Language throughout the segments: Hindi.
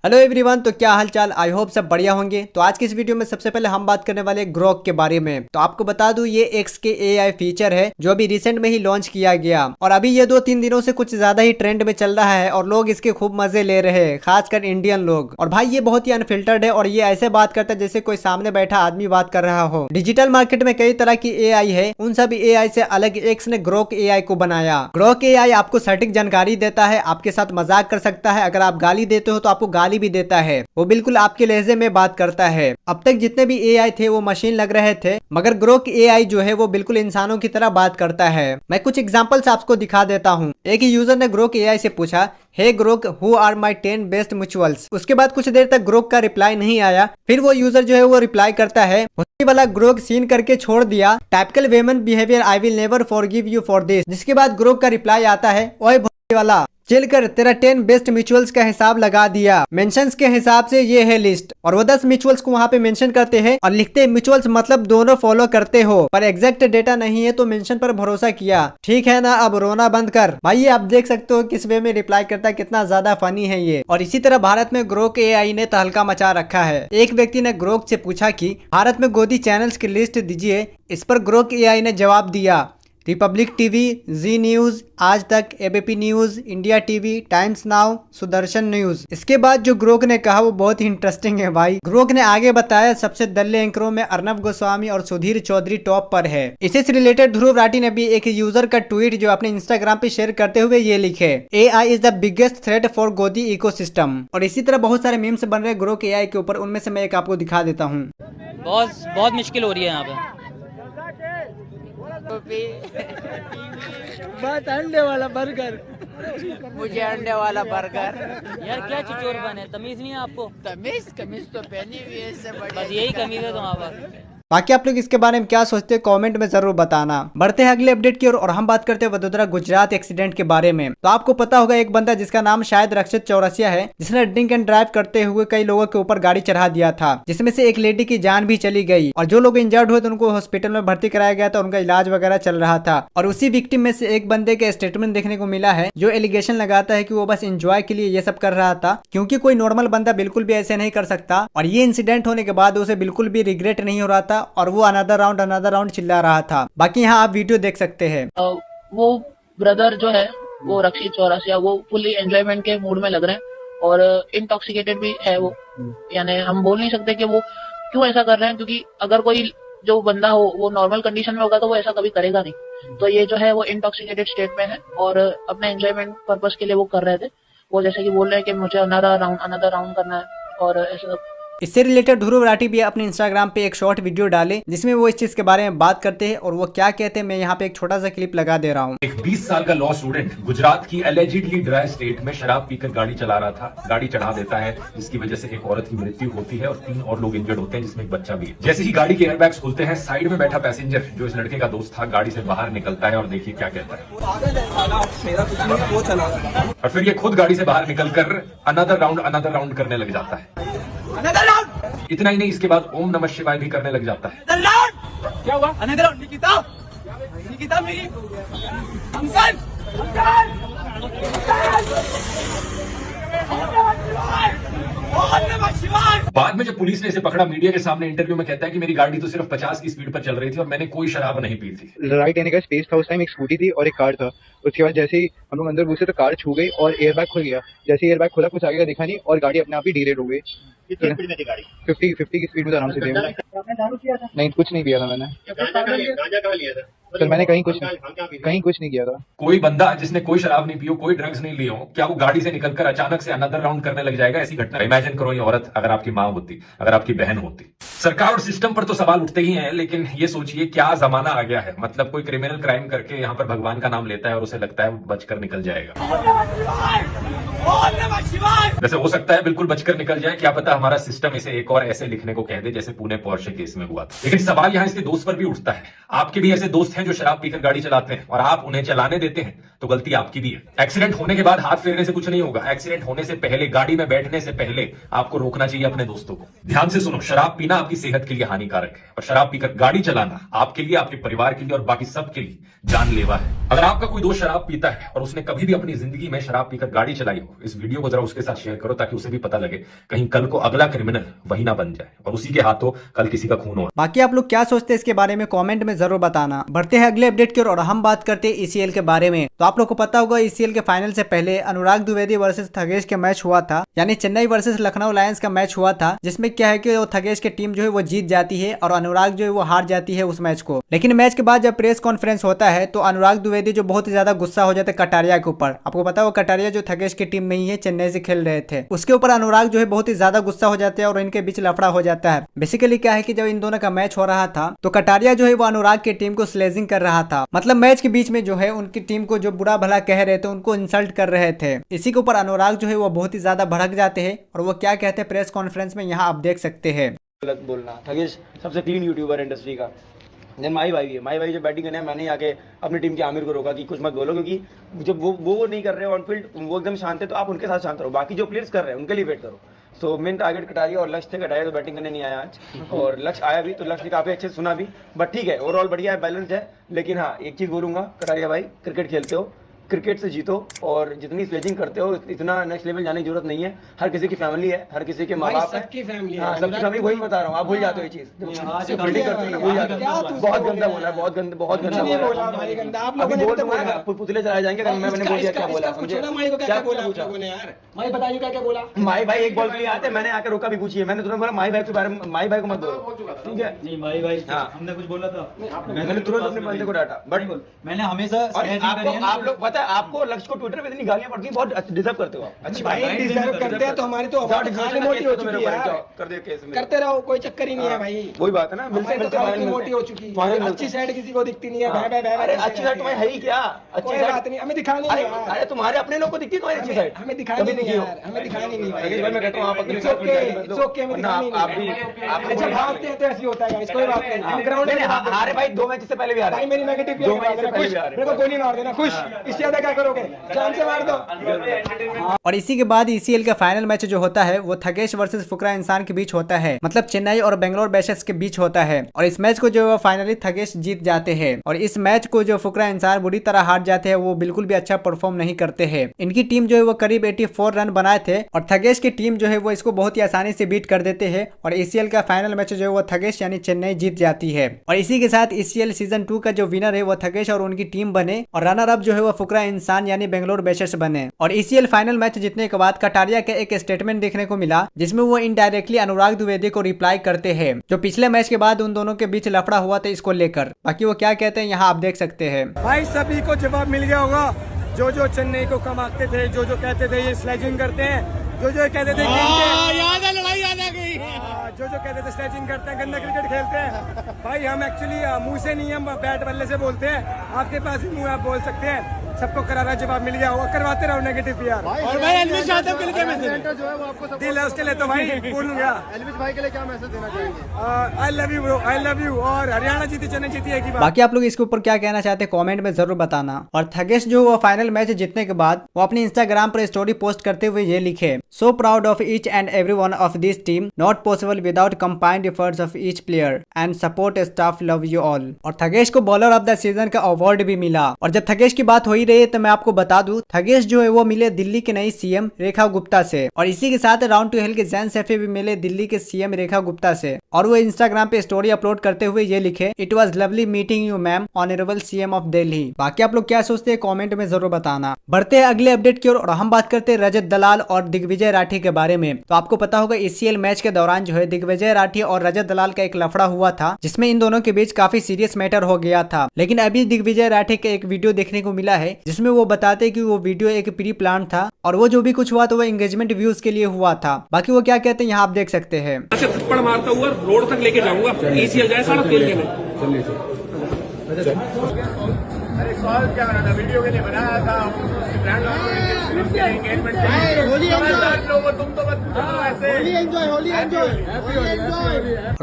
हेलो एवरीवन, तो क्या हाल चाल। आई होप सब बढ़िया होंगे। तो आज की इस वीडियो में सबसे पहले हम बात करने वाले ग्रोक के बारे में। तो आपको बता दूं, ये एक्स के एआई फीचर है जो अभी रिसेंट में ही लॉन्च किया गया और अभी ये 2-3 दिनों से कुछ ज्यादा ही ट्रेंड में चल रहा है और लोग इसके खूब मजे ले रहे हैं, खासकर इंडियन लोग। और भाई ये बहुत ही अनफिल्टर्ड है और ये ऐसे बात करता है जैसे कोई सामने बैठा आदमी बात कर रहा हो। डिजिटल मार्केट में कई तरह की एआई है, उन सभी एआई से अलग एक्स ने ग्रोक एआई को बनाया। ग्रोक एआई आपको सटीक जानकारी देता है, आपके साथ मजाक कर सकता है, अगर आप गाली देते हो तो आपको गाली भी देता है, वो बिल्कुल आपके लहजे में बात करता है। अब तक जितने भी एआई थे वो मशीन लग रहे थे, मगर ग्रोक एआई जो है वो बिल्कुल इंसानों की तरह बात करता है। मैं कुछ एग्जांपल्स आपको दिखा देता हूँ। एक यूजर ने ग्रोक एआई से पूछा, hey Grok, who are my 10 best mutuals. उसके बाद कुछ देर तक ग्रोक का रिप्लाई नहीं आया। फिर वो यूजर जो है वो रिप्लाई करता है, वाला ग्रोक सीन करके छोड़ दिया, typical women behaviour, I will never forgive you for this. जिसके बाद ग्रोक का रिप्लाई आता है, ओए वाला, चिल कर, तेरा 10 बेस्ट म्यूचुअल्स का हिसाब लगा दिया, मेंशंस के हिसाब से ये है लिस्ट। और वो 10 म्यूचुअल्स को वहाँ पे मेंशन करते हैं और लिखते हैं म्यूचुअल्स मतलब दोनों फॉलो करते हो, पर एग्जैक्ट डेटा नहीं है तो मेंशन पर भरोसा किया, ठीक है ना, अब रोना बंद कर। भाई ये आप देख सकते हो किस वे में रिप्लाई करता है, कितना ज्यादा फनी है ये। और इसी तरह भारत में ग्रोक एआई ने तहलका मचा रखा है। एक व्यक्ति ने ग्रोक से पूछा कि भारत में गोदी चैनल्स की लिस्ट दीजिए। इस पर ग्रोक एआई ने जवाब दिया, रिपब्लिक टीवी, जी न्यूज, आज तक, ABP news, India TV, times now, Sudarshan news. इसके बाद जो ग्रोक ने कहा वो बहुत ही इंटरेस्टिंग है भाई। ग्रोक ने आगे बताया, सबसे दल्ले एंकरों में अर्नब गोस्वामी और सुधीर चौधरी टॉप पर है। इसी से रिलेटेड ध्रुव राठी ने भी एक यूजर का ट्वीट जो अपने इंस्टाग्राम पे शेयर करते हुए ये लिखे, AI is the biggest threat for गोदी इकोसिस्टम। और इसी तरह बहुत सारे मीम्स बन रहे ग्रोक एआई के ऊपर, उनमें से मैं एक आपको दिखा देता हूँ। बहुत मुश्किल हो रही है यहाँ पे। बस अंडे वाला बर्गर, मुझे अंडे वाला बर्गर। यार क्या चिचोर बन है, तमीज नहीं है आपको? कमीज तो पहनी हुई है, इससे बस बढ़िया यही कमीज है तुम्हारे पास। बाकी आप लोग इसके बारे में क्या सोचते हैं कमेंट में जरूर बताना। बढ़ते हैं अगले अपडेट की ओर और हम बात करते हैं वडोदरा गुजरात एक्सीडेंट के बारे में। तो आपको पता होगा एक बंदा जिसका नाम शायद रक्षित चौरसिया है, जिसने ड्रिंक एंड ड्राइव करते हुए कई लोगों के ऊपर गाड़ी चढ़ा दिया था, जिसमें से एक लेडी की जान भी चली गई और जो लोग इंजर्ड हुए थे उनको हॉस्पिटल में भर्ती कराया गया था, उनका इलाज वगैरह चल रहा था। और उसी विक्टिम में से एक बंदे के स्टेटमेंट देखने को मिला है जो एलिगेशन लगाता है कि वो बस एंजॉय के लिए ये सब कर रहा था, क्योंकि कोई नॉर्मल बंदा बिल्कुल भी ऐसे नहीं कर सकता। और ये इंसिडेंट होने के बाद उसे बिल्कुल भी रिग्रेट नहीं हो रहा था और वो अनदर राउंड चिल्ला रहा था। बाकी यहाँ आप वीडियो देख सकते हैं। वो ब्रदर जो है वो रक्षित चौरसिया, वो फुली एंजॉयमेंट के मूड में लग रहे हैं और इंटॉक्सिकेटेड भी है वो। यानी हम बोल नहीं सकते कि वो क्यों ऐसा कर रहे हैं, क्योंकि अगर कोई जो बंदा हो वो नॉर्मल कंडीशन में होगा तो वो ऐसा कभी करेगा नहीं। तो ये जो है वो इंटॉक्सिकेटेड स्टेट में है और अपने एंजॉयमेंट पर्पस के लिए वो कर रहे थे। वो जैसे कि बोल रहे हैं कि मुझे अनदर राउंड करना है और ऐसा। इससे रिलेटेड ध्रुव राठी भी अपने इंस्टाग्राम पे एक शॉर्ट वीडियो डाले जिसमें वो इस चीज के बारे में बात करते हैं और वो क्या कहते हैं मैं यहाँ पे एक छोटा सा क्लिप लगा दे रहा हूँ। एक 20 साल का लॉ स्टूडेंट गुजरात की एलिजिडली ड्राई स्टेट में शराब पीकर गाड़ी चला रहा था। गाड़ी चढ़ा देता है जिसकी वजह से एक औरत की मृत्यु होती है और 3 और लोग इंजर्ड होते हैं जिसमें एक बच्चा भी है। जैसे ही गाड़ी के एयरबैग्स खुलते हैं, साइड में बैठा पैसेंजर जो इस लड़के का दोस्त था गाड़ी से बाहर निकलता है और देखिए क्या कहता है। और फिर ये खुद गाड़ी से बाहर निकलकर अनदर राउंड करने लग जाता है। इतना ही नहीं, इसके बाद ओम नमः शिवाय भी करने लग जाता है। क्या हुआ? अनदर निकिता मेरी अंकल बाद में जब पुलिस ने इसे पकड़ा, मीडिया के सामने इंटरव्यू में कहता है कि मेरी गाड़ी तो सिर्फ 50 की स्पीड पर चल रही थी और मैंने कोई शराब नहीं पी थी। राइट एंड का स्पेस था उस टाइम, एक स्कूटी थी और एक कार था। उसके बाद जैसे ही हम लोग अंदर घुसे तो कार छू गई और एयरबैग खुल गया। जैसे एयरबैग खुला कुछ आगे का दिखा नहीं और गाड़ी अपने आप ही डीरेट हो गई। कितनी स्पीड में थी गाड़ी? 50 की स्पीड में आराम से थी। नहीं, कुछ नहीं पिया था मैंने। सर मैंने कहीं कुछ नहीं किया था। कोई बंदा जिसने कोई शराब नहीं पियो, कोई ड्रग्स नहीं लियो, क्या वो गाड़ी से निकलकर अचानक से अनदर राउंड करने लग जाएगा? ऐसी घटना इमेजिन करो, ये औरत अगर आपकी माँ होती, अगर आपकी बहन होती। सरकार और सिस्टम पर तो सवाल उठते ही हैं, लेकिन ये सोचिए क्या जमाना आ गया है। मतलब कोई क्रिमिनल क्राइम करके यहाँ पर भगवान का नाम लेता है और उसे लगता है बचकर निकल जाएगा। वैसे हो सकता है बिल्कुल बचकर निकल जाए, क्या पता हमारा सिस्टम इसे एक और ऐसे लिखने को कह दे जैसे पुणे पोर्शे केस में हुआ था। लेकिन सवाल यहाँ इसके दोस्त पर भी उठता है। आपके भी ऐसे दोस्त हैं जो शराब पीकर गाड़ी चलाते हैं और आप उन्हें चलाने देते हैं, तो गलती आपकी भी है। एक्सीडेंट होने के बाद हाथ फेरने से कुछ नहीं होगा। एक्सीडेंट होने से पहले, गाड़ी में बैठने से पहले आपको रोकना चाहिए अपने दोस्तों को। ध्यान से सुनो, शराब पीना आपकी सेहत के लिए हानिकारक है और शराब पीकर गाड़ी चलाना आपके लिए, आपके परिवार के लिए और बाकी सबके लिए जानलेवा है। अगर आपका कोई दोस्त शराब पीता है और उसने कभी भी अपनी जिंदगी में शराब पीकर गाड़ी चलाई हो, इस वीडियो को जरा उसके साथ शेयर करो ताकि उसे भी पता लगे, कहीं कल को अगला क्रिमिनल वही ना बन जाए और उसी के हाथों कल किसी का खून हो। बाकी आप लोग क्या सोचते हैं इसके बारे में कमेंट में जरूर बताना। बढ़ते हैं अगले अपडेट की ओर और हम बात करते हैं ईसीएल के बारे में। तो आप लोग को पता होगा ईसीएल के फाइनल से पहले अनुराग द्विवेदी वर्सेस थगेश के मैच हुआ था, यानी चेन्नई वर्सेस लखनऊ लायंस का मैच हुआ था, जिसमें क्या है कि थगेश की टीम जो है वो जीत जाती है और अनुराग जो है वो हार जाती है उस मैच को। लेकिन मैच के बाद जब प्रेस कॉन्फ्रेंस होता है तो अनुराग द्विवेदी जो बहुत ज्यादा गुस्सा हो जाता है कटारिया के ऊपर। आपको पता है वो कटारिया जो थगेश की टीम में ही है, चेन्नई से खेल रहे थे, उसके ऊपर अनुराग जो है बहुत ही ज्यादा गुस्सा हो जाते हैं और इनके बीच लफड़ा हो जाता है। बेसिकली क्या है कि जब इन दोनों का मैच हो रहा था तो कटारिया जो है वो अनुराग की टीम को स्लेजिंग कर रहा था, मतलब मैच के बीच में जो है उनकी टीम को जो बुरा भला कह रहे थे, उनको इंसल्ट कर रहे थे। इसी के ऊपर अनुराग जो है वो बहुत ही ज्यादा भड़क जाते हैं और वो क्या कहते हैं प्रेस कॉन्फ्रेंस में, यहाँ आप देख सकते हैं। गलत बोलना, थगेश सबसे क्लीन यूट्यूबर इंडस्ट्री का। देन माही भाई है, माही भाई जो बैटिंग करने मैंने आके अपनी टीम के आमिर को रोका कि कुछ मत बोलो, क्योंकि जब वो नहीं कर रहे ऑन फील्ड, वो एकदम शांत है तो आप उनके साथ शांत रहो, बाकी जो प्लेयर्स कर रहे हैं उनके लिए वेट करो। सो मेन टारगेट कटारिया और लक्ष्य थे। कटारिया तो बैटिंग करने नहीं आया आज और लक्ष्य आया भी, तो लक्ष्य ने काफी अच्छे से सुना भी, बट ठीक है ओवरऑल बढ़िया है, बैलेंस है। लेकिन हाँ एक चीज बोलूंगा, कटारिया भाई क्रिकेट खेलते हो, क्रिकेट से जीतो और जितनी स्लेजिंग करते हो इतना नेक्स्ट लेवल जाने की जरूरत नहीं है। हर किसी की फैमिली है, हर किसी के माँ बाप है, सबकी फैमिली, वही बता रहा हूँ, आप भूल जाते हो ये चीज, भूल जाते हो। बहुत गंदा बोला है, बहुत गंदा बोला, पुतले चलाए जाएंगे। मैंने बोल दिया क्या बोला, समझे क्या बोला? माई भाई एक बॉल के लिए आते, मैंने आकर रोका भी पूछिए, मैंने तुरंत बोला माई भाई के बारे में, माई भाई को मत बोलो, ठीक है? नहीं माई भाई हमने कुछ बोला था, मैंने तुरंत अपने बंदे को डांटा, बट मैंने हमेशा आप लोग पता है आपको लक्ष्य को ट्विटर पे इतनी गालियां पड़ती हैं, बहुत डिजर्व करते हो आप। अच्छी भाई डिजर्व करते हैं तो हमारी तो मोटी हो चुकी है, कर दे केस में करते रहो, कोई चक्कर ही नहीं है भाई। वही बात है ना, मिलते मिलते मोटी हो चुकी है, अच्छी साइड किसी को दिखती नहीं है। अरे अच्छी साइड तुम्हें है ही क्या? अच्छी बात नहीं, हमें दिखानी नहीं है। अरे तुम्हारे अपने लोग को दिखती है तुम्हारी अच्छी साइड, हमें दिखानी नहीं है, हमें दिखानी नहीं है। मैं कहता हूं आप अपने आप भी अच्छा भागते हैं तो ऐसे होता है, कोई बात नहीं। हम ग्राउंड में हारे भाई, 2 मैच से पहले भी हारे भाई, मेरी नेगेटिव 2 मैच से पहले भी हारे, मेरे को गोली मार देना खुश, इससे ज्यादा क्या करोगे, जान से मार दो। और इसी के बाद ईसीएल का फाइनल मैच जो होता है वो थगेश वर्सेस फुकरा इंसान के बीच होता है, मतलब चेन्नई और बेंगलोर बैशर्स के बीच होता है। और इस मैच को जो फाइनली थगेश जीत जाते हैं और इस मैच को जो फुकरा इंसान बुरी तरह हार जाते हैं, वो बिल्कुल भी अच्छा परफॉर्म नहीं करते हैं। इनकी टीम जो है वो करीब 84 रन बनाए थे और थगेश की टीम जो है वो इसको बहुत ही आसानी से बीट कर देते हैं और ईसीएल का फाइनल मैच जो है वो थगेश यानी चेन्नई जीत जाती है। और इसी के साथ ईसीएल सीजन 2 का जो विनर है वो थगेश और उनकी टीम बने और रनर अप जो है वो फुकरा इंसान यानी बेंगलोर बैशर्स बने। और ईसीएल फाइनल मैच जीतने के बाद कटारिया का एक स्टेटमेंट देखने को मिला जिसमें वो इनडायरेक्टली अनुराग द्विवेदी को रिप्लाई करते हैं, जो पिछले मैच के बाद उन दोनों के बीच लफड़ा हुआ था इसको लेकर। बाकी वो क्या कहते हैं यहाँ आप देख सकते हैं। भाई सभी को जवाब मिल गया होगा, जो चेन्नई को कम आते थे, जो कहते थे ये स्लेजिंग करते हैं, जो कहते थे याद है, लड़ाई याद आ गई, जो कहते थे स्लेजिंग करते हैं, गंदा क्रिकेट खेलते हैं। भाई हम एक्चुअली मुंह से नहीं, हम बैट बल्ले से बोलते हैं, आपके पास भी मुंह आप बोल सकते हैं। सबको करारा जवाब मिल गया होगा, करवाते रहो नेगेटिव पीआर। और भाई एलविश यादव के लिए क्या मैसेज जो है वो आपको दिल है उसके लिए तो भाई बोलूंगा। एलविश भाई के लिए क्या मैसेज देना चाहेंगे? I love you bro, I love you. और हरियाणा जीती चेन्नई जीती है की बात। बाकी आप लोग इसके ऊपर क्या कहना चाहते हैं कमेंट में जरूर बताना। और थगेश जो वो फाइनल मैच जीतने के बाद वो अपने इंस्टाग्राम पर स्टोरी पोस्ट करते हुए ये लिखे, so proud of each and every one of this team, not possible without combined efforts of each player and support staff, love you all. और थगेश को बॉलर ऑफ द सीजन का अवार्ड भी मिला। और जब थगेश की बात हो ही रही है तो मैं आपको बता दूं, थगेश जो है वो मिले दिल्ली के नई सीएम रेखा गुप्ता से। और इसी के साथ राउंड टू हेल के जैन सैफी भी मिले दिल्ली के सीएम रेखा गुप्ता से। और वो इंस्टाग्राम पे स्टोरी अपलोड करते हुए ये लिखे, it was lovely meeting you ma'am, honourable CM of Delhi. बाकी आप लोग क्या सोचते हैं कमेंट में जरूर बताना। बढ़ते हैं अगले अपडेट की ओर और हम बात करते हैं रजत दलाल और दिग्विजय राठी के बारे में। तो आपको पता होगा ईसीएल मैच के दौरान जो है दिग्विजय राठी और रजत दलाल का एक लफड़ा हुआ था, जिसमें इन दोनों के बीच काफी सीरियस मैटर हो गया था। लेकिन अभी दिग्विजय राठी का एक वीडियो देखने को मिला है जिसमें वो बताते कि वो वीडियो एक प्री प्लान था और वो जो भी कुछ हुआ तो वो एंगेजमेंट व्यूज के लिए हुआ था। बाकी वो क्या कहते हैं यहाँ आप देख सकते हैं। थप्पड़ मारता हुआ रोड तक लेके जाऊंगा, ईसीएल जाए सारा खेल के में। अरे सॉल्व क्या बना था, वीडियो के लिए बनाया था, ब्रांड एंगेजमेंट तुम तो और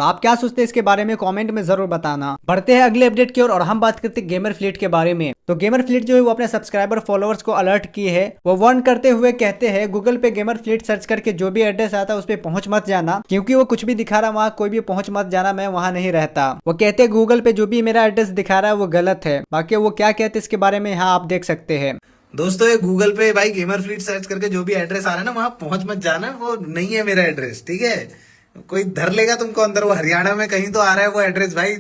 आप क्या सोचते हैं इसके बारे में कमेंट में जरूर बताना। बढ़ते हैं अगले अपडेट की ओर और हम बात करते हैं गेमर फ्लीट के बारे में। तो गेमर फ्लीट जो है वो अपने सब्सक्राइबर फॉलोअर्स को अलर्ट की है। वो वार्न करते हुए कहते हैं गूगल पे गेमर फ्लीट सर्च करके जो भी एड्रेस आता है उस पर पहुंच मत जाना, क्योंकि वो कुछ भी दिखा रहा वहाँ कोई भी पहुंच मत जाना, मैं वहाँ नहीं रहता। वो कहते हैं गूगल पे जो भी मेरा एड्रेस दिखा रहा है वो गलत है। बाकी वो क्या कहते हैं इसके बारे में यहाँ आप देख सकते हैं। दोस्तों ये गूगल पे भाई गेमर फ्लीट सर्च करके जो भी एड्रेस आ रहा है ना वहां पहुंच मत जाना, वो नहीं है मेरा एड्रेस, ठीक है। कोई धर लेगा तुमको अंदर, वो हरियाणा में कहीं तो आ रहा है वो एड्रेस। भाई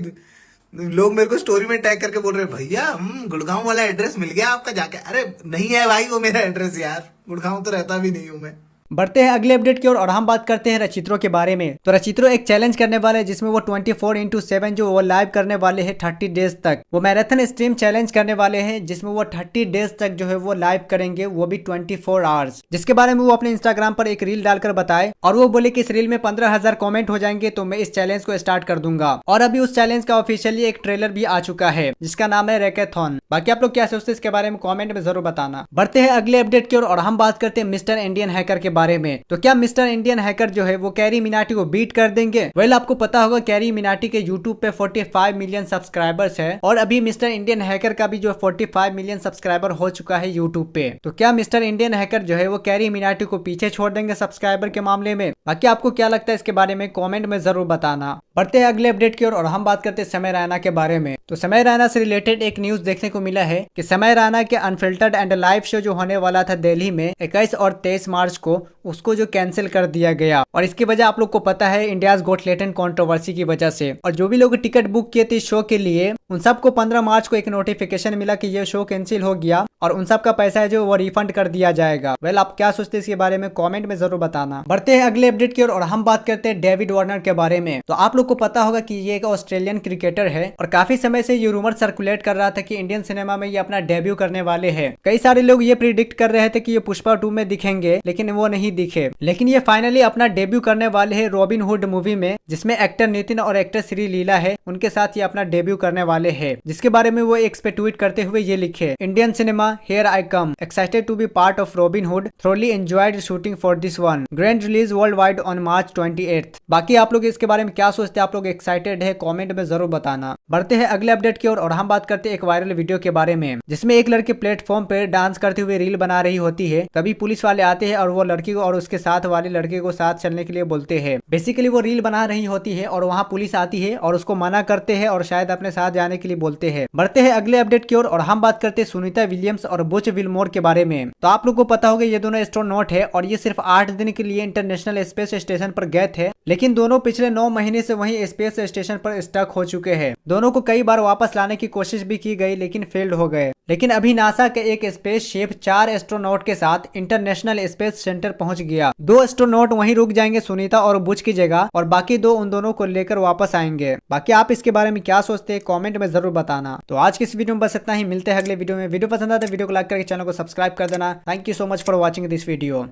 लोग मेरे को स्टोरी में टैग करके बोल रहे हैं भैया गुड़गांव वाला एड्रेस मिल गया आपका जाके। अरे नहीं है भाई वो मेरा एड्रेस यार, गुड़गांव तो रहता भी नहीं हूं मैं। बढ़ते हैं अगले अपडेट की ओर और हम बात करते हैं रचित्रो के बारे में। तो रचित्रो एक चैलेंज करने वाले हैं जिसमें वो 24/7 जो वो लाइव करने वाले हैं 30 डेज तक। वो मैराथन स्ट्रीम चैलेंज करने वाले हैं जिसमें वो 30 डेज तक जो है वो लाइव करेंगे, वो भी 24 आवर्स। जिसके बारे में वो अपने इंस्टाग्राम पर एक रील डालकर बताए और वो बोले कि इस रील में 15,000 कॉमेंट हो जाएंगे तो मैं इस चैलेंज को स्टार्ट कर दूंगा। और अभी उस चैलेंज का ऑफिशियली एक ट्रेलर भी आ चुका है जिसका नाम है रैकेथॉन। बाकी आप लोग क्या सोचते हैं इसके बारे में कॉमेंट में जरूर बताना। बढ़ते हैं अगले अपडेट की ओर और हम बात करते हैं मिस्टर इंडियन हैकर के बारे में। तो क्या मिस्टर इंडियन हैकर जो है वो कैरी मिनाटी को बीट कर देंगे? वेल आपको पता होगा कैरी मिनाटी के यूट्यूब पे 45 मिलियन सब्सक्राइबर्स है और अभी मिस्टर इंडियन हैकर का भी जो 45 मिलियन सब्सक्राइबर हो चुका है यूट्यूब पे। तो क्या मिस्टर इंडियन हैकर जो है वो कैरी मिनाटी को पीछे छोड़ देंगे सब्सक्राइबर के मामले में? बाकी आपको क्या लगता है इसके बारे में कॉमेंट में जरूर बताना। बढ़ते हैं अगले अपडेट की ओर और हम बात करते हैं समय रैना के बारे में। तो समय रैना से रिलेटेड एक न्यूज देखने को मिला है कि समय रैना के अनफिल्टर्ड एंड लाइव शो जो होने वाला था दिल्ली में 21 और 23 मार्च को, उसको जो कैंसिल कर दिया गया। और इसकी वजह आप लोग को पता है इंडियाज गॉट टैलेंट कंट्रोवर्सी की वजह से। और जो भी लोग टिकट बुक किए थे इस शो के लिए उन सबको 15 मार्च को एक नोटिफिकेशन मिला कि ये शो कैंसिल हो गया और उन सब का पैसा है जो वो रिफंड कर दिया जाएगा। वेल आप क्या सोचते हैं इसके बारे में कमेंट में जरूर बताना। बढ़ते हैं अगले अपडेट की ओर और हम बात करते हैं डेविड वार्नर के बारे में। तो आप लोग को पता होगा कि ये एक ऑस्ट्रेलियन क्रिकेटर है और काफी समय से ये रूमर सर्कुलेट कर रहा था कि इंडियन सिनेमा में ये अपना डेब्यू करने वाले हैं। कई सारे लोग ये प्रिडिक्ट कर रहे थे कि ये पुष्पा 2 में दिखेंगे, लेकिन वो नहीं दिखे। लेकिन ये फाइनली अपना डेब्यू करने वाले हैं रॉबिन हुड मूवी में, जिसमें एक्टर नितिन और एक्टर श्री लीला है, उनके साथ ये अपना डेब्यू करने वाले हैं। जिसके बारे में वो एक्स पे ट्वीट करते हुए ये लिखे, Indian cinema here I come, excited to be part of Robin Hood, thoroughly enjoyed shooting for this one, grand release world wide on March 28। बाकी आप लोग इसके बारे में क्या सोचते हैं? आप लोग एक्साइटेड है? कमेंट में जरूर बताना। बढ़ते हैं अगले अपडेट की ओर और हम बात करते हैं एक वायरल वीडियो के बारे में, जिसमें एक लड़की प्लेटफॉर्म पे डांस करते हुए रील बना रही होती है। तभी पुलिस वाले आते हैं और वो लड़की को और उसके साथ वाले लड़के को साथ चलने के लिए बोलते हैं। बेसिकली वो रील बना रही होती है और वहाँ पुलिस आती है और उसको मना करते हैं और शायद अपने साथ जाने के लिए बोलते हैं। बढ़ते हैं अगले अपडेट की ओर और हम बात करते हैं सुनीता विलियम्स और बुच विलमोर के बारे में। तो आप लोग को पता होगा ये दोनों एस्ट्रोनॉट है और ये सिर्फ 8 दिन के लिए इंटरनेशनल स्पेस स्टेशन पर गए थे, लेकिन दोनों पिछले 9 महीने से वहीं स्पेस स्टेशन पर स्टक हो चुके हैं। दोनों को कई बार वापस लाने की कोशिश भी की गई लेकिन फेल्ड हो गए। लेकिन अभी नासा के एक स्पेसशिप 4 एस्ट्रोनॉट के साथ इंटरनेशनल स्पेस सेंटर पहुंच गया। 2 एस्ट्रोनॉट वहीं रुक जाएंगे सुनीता और बुच की जगह और बाकी 2 उन दोनों को लेकर वापस आएंगे। बाकी आप इसके बारे में क्या सोचते हैं कमेंट में जरूर बताना। तो आज की इस वीडियो में बस इतना ही, मिलते हैं अगले वीडियो में। वीडियो पसंद आए तो वीडियो को लाइक करके चैनल को सब्सक्राइब कर देना। Thank you so much for watching this video.